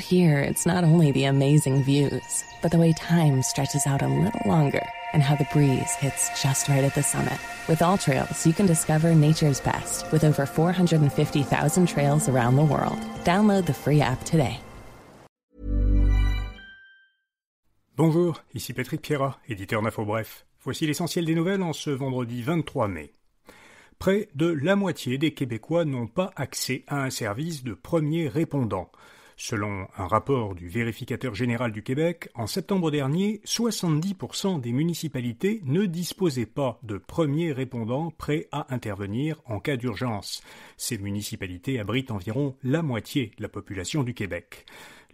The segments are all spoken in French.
Out here, it's not only the amazing views, but the way time stretches out a little longer and how the breeze hits just right at the summit. With All Trails, you can discover nature's best with over 450,000 trails around the world. Download the free app today. Bonjour, ici Patrick Pierrat, éditeur d'InfoBref. Voici l'essentiel des nouvelles en ce vendredi 23 mai. Près de la moitié des Québécois n'ont pas accès à un service de premier répondant. Selon un rapport du Vérificateur général du Québec, en septembre dernier, 70% des municipalités ne disposaient pas de premier répondant prêt à intervenir en cas d'urgence. Ces municipalités abritent environ la moitié de la population du Québec.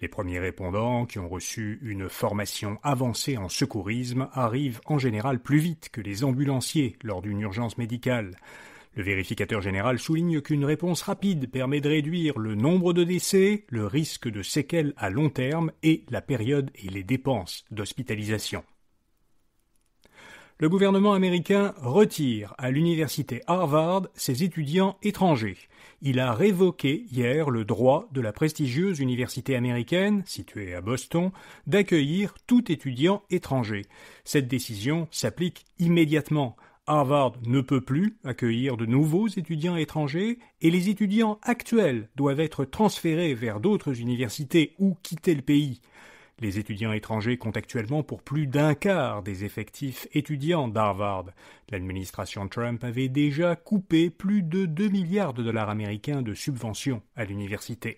Les premiers répondants, qui ont reçu une formation avancée en secourisme, arrivent en général plus vite que les ambulanciers lors d'une urgence médicale. Le vérificateur général souligne qu'une réponse rapide permet de réduire le nombre de décès, le risque de séquelles à long terme et la période et les dépenses d'hospitalisation. Le gouvernement américain retire à l'université Harvard ses étudiants étrangers. Il a révoqué hier le droit de la prestigieuse université américaine, située à Boston, d'accueillir tout étudiant étranger. Cette décision s'applique immédiatement. Harvard ne peut plus accueillir de nouveaux étudiants étrangers et les étudiants actuels doivent être transférés vers d'autres universités ou quitter le pays. Les étudiants étrangers comptent actuellement pour plus d'un quart des effectifs étudiants d'Harvard. L'administration Trump avait déjà coupé plus de 2 milliards de dollars américains de subventions à l'université.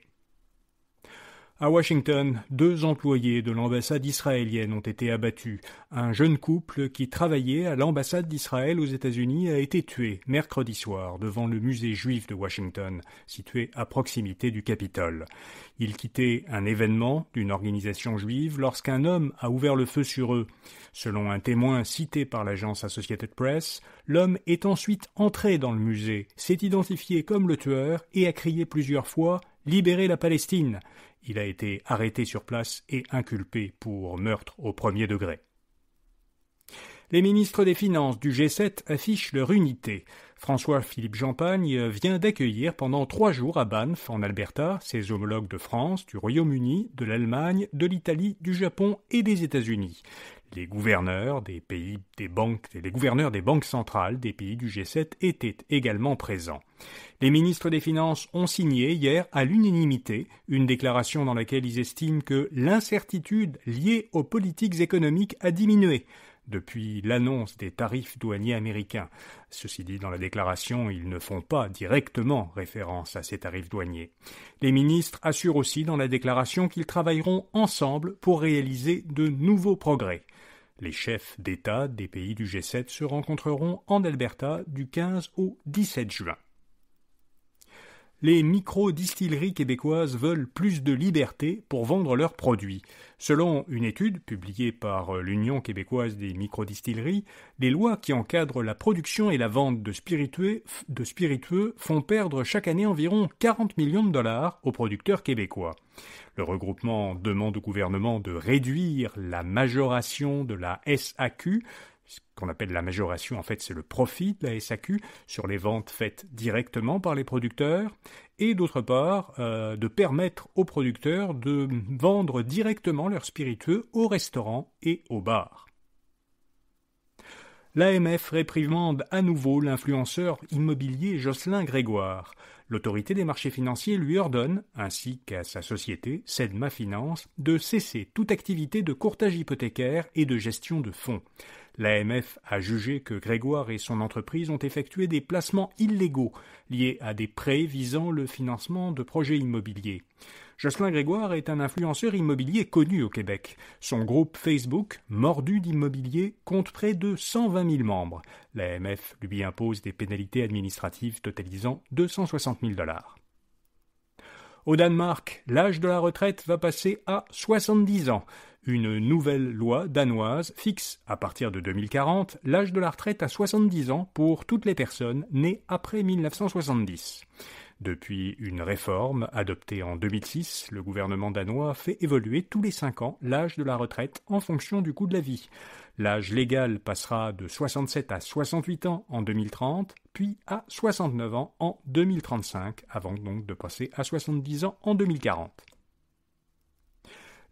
À Washington, 2 employés de l'ambassade israélienne ont été abattus. Un jeune couple qui travaillait à l'ambassade d'Israël aux États-Unis a été tué mercredi soir devant le musée juif de Washington, situé à proximité du Capitole. Ils quittaient un événement d'une organisation juive lorsqu'un homme a ouvert le feu sur eux. Selon un témoin cité par l'agence Associated Press, l'homme est ensuite entré dans le musée, s'est identifié comme le tueur et a crié plusieurs fois « Libérez la Palestine !» Il a été arrêté sur place et inculpé pour meurtre au premier degré. Les ministres des Finances du G7 affichent leur unité. François-Philippe Champagne vient d'accueillir pendant 3 jours à Banff, en Alberta, ses homologues de France, du Royaume-Uni, de l'Allemagne, de l'Italie, du Japon et des États-Unis. Les gouverneurs des banques centrales des pays du G7 étaient également présents. Les ministres des Finances ont signé hier à l'unanimité une déclaration dans laquelle ils estiment que l'incertitude liée aux politiques économiques a diminué depuis l'annonce des tarifs douaniers américains. Ceci dit, dans la déclaration, ils ne font pas directement référence à ces tarifs douaniers. Les ministres assurent aussi dans la déclaration qu'ils travailleront ensemble pour réaliser de nouveaux progrès. Les chefs d'État des pays du G7 se rencontreront en Alberta du 15 au 17 juin. Les micro-distilleries québécoises veulent plus de liberté pour vendre leurs produits. Selon une étude publiée par l'Union québécoise des micro-distilleries, les lois qui encadrent la production et la vente de spiritueux font perdre chaque année environ 40 millions de dollars aux producteurs québécois. Le regroupement demande au gouvernement de réduire la majoration de la SAQ. Ce qu'on appelle la majoration, en fait, c'est le profit de la SAQ sur les ventes faites directement par les producteurs, et d'autre part, de permettre aux producteurs de vendre directement leurs spiritueux aux restaurants et aux bars. L'AMF réprimande à nouveau l'influenceur immobilier Jocelyn Grégoire. L'autorité des marchés financiers lui ordonne, ainsi qu'à sa société, Sedma Finance, de cesser toute activité de courtage hypothécaire et de gestion de fonds. L'AMF a jugé que Grégoire et son entreprise ont effectué des placements illégaux liés à des prêts visant le financement de projets immobiliers. Jocelyn Grégoire est un influenceur immobilier connu au Québec. Son groupe Facebook, Mordu d'immobilier, compte près de 120 000 membres. L'AMF lui impose des pénalités administratives totalisant 260 000 $. Au Danemark, l'âge de la retraite va passer à 70 ans. Une nouvelle loi danoise fixe, à partir de 2040, l'âge de la retraite à 70 ans pour toutes les personnes nées après 1970. Depuis une réforme adoptée en 2006, le gouvernement danois fait évoluer tous les 5 ans l'âge de la retraite en fonction du coût de la vie. L'âge légal passera de 67 à 68 ans en 2030, puis à 69 ans en 2035, avant donc de passer à 70 ans en 2040.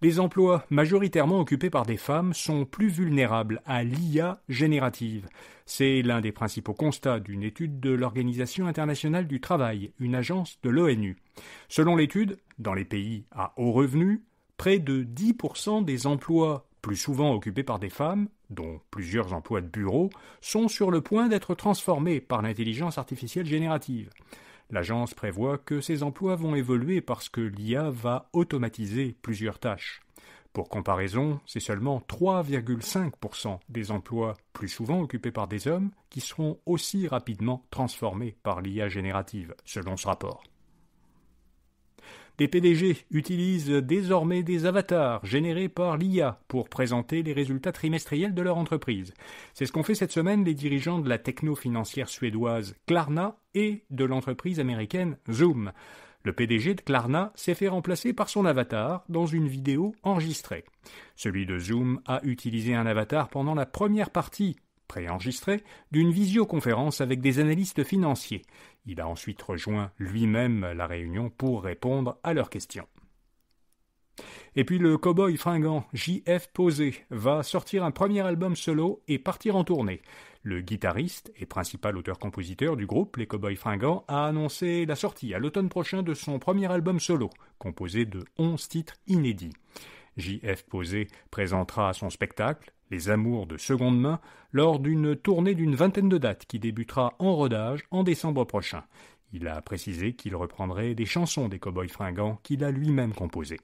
Les emplois majoritairement occupés par des femmes sont plus vulnérables à l'IA générative. C'est l'un des principaux constats d'une étude de l'Organisation internationale du travail, une agence de l'ONU. Selon l'étude, dans les pays à haut revenu, près de 10% des emplois plus souvent occupés par des femmes, dont plusieurs emplois de bureau, sont sur le point d'être transformés par l'intelligence artificielle générative. L'agence prévoit que ces emplois vont évoluer parce que l'IA va automatiser plusieurs tâches. Pour comparaison, c'est seulement 3,5% des emplois plus souvent occupés par des hommes qui seront aussi rapidement transformés par l'IA générative, selon ce rapport. Des PDG utilisent désormais des avatars générés par l'IA pour présenter les résultats trimestriels de leur entreprise. C'est ce qu'ont fait cette semaine les dirigeants de la techno-financière suédoise Klarna et de l'entreprise américaine Zoom. Le PDG de Klarna s'est fait remplacer par son avatar dans une vidéo enregistrée. Celui de Zoom a utilisé un avatar pendant la première partie préenregistrée d'une visioconférence avec des analystes financiers. Il a ensuite rejoint lui-même la réunion pour répondre à leurs questions. Et puis le cow-boy fringant J.F. Posé va sortir un premier album solo et partir en tournée. Le guitariste et principal auteur-compositeur du groupe Les Cow-Boys Fringants a annoncé la sortie à l'automne prochain de son premier album solo, composé de 11 titres inédits. J.F. Posé présentera son spectacle, Les Amours de seconde main, lors d'une tournée d'une vingtaine de dates qui débutera en rodage en décembre prochain. Il a précisé qu'il reprendrait des chansons des Cow-Boys Fringants qu'il a lui-même composées.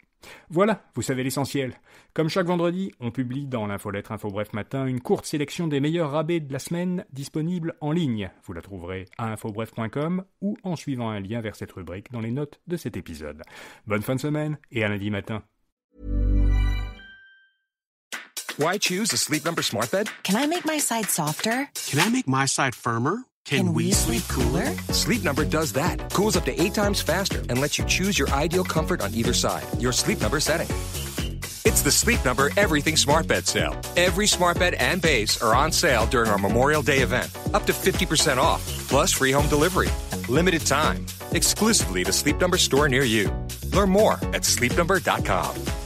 Voilà, vous savez l'essentiel. Comme chaque vendredi, on publie dans l'infolettre InfoBref Matin une courte sélection des meilleurs rabais de la semaine disponibles en ligne. Vous la trouverez à infobref.com ou en suivant un lien vers cette rubrique dans les notes de cet épisode. Bonne fin de semaine et à lundi matin. Why choose a Sleep Number smart bed? Can I make my side softer? Can I make my side firmer? Can we sleep cooler? Sleep Number does that. Cools up to 8 times faster and lets you choose your ideal comfort on either side. Your Sleep Number setting. It's the Sleep Number Everything Smart Bed sale. Every smart bed and base are on sale during our Memorial Day event. Up to 50% off, plus free home delivery. Limited time. Exclusively at a Sleep Number store near you. Learn more at sleepnumber.com.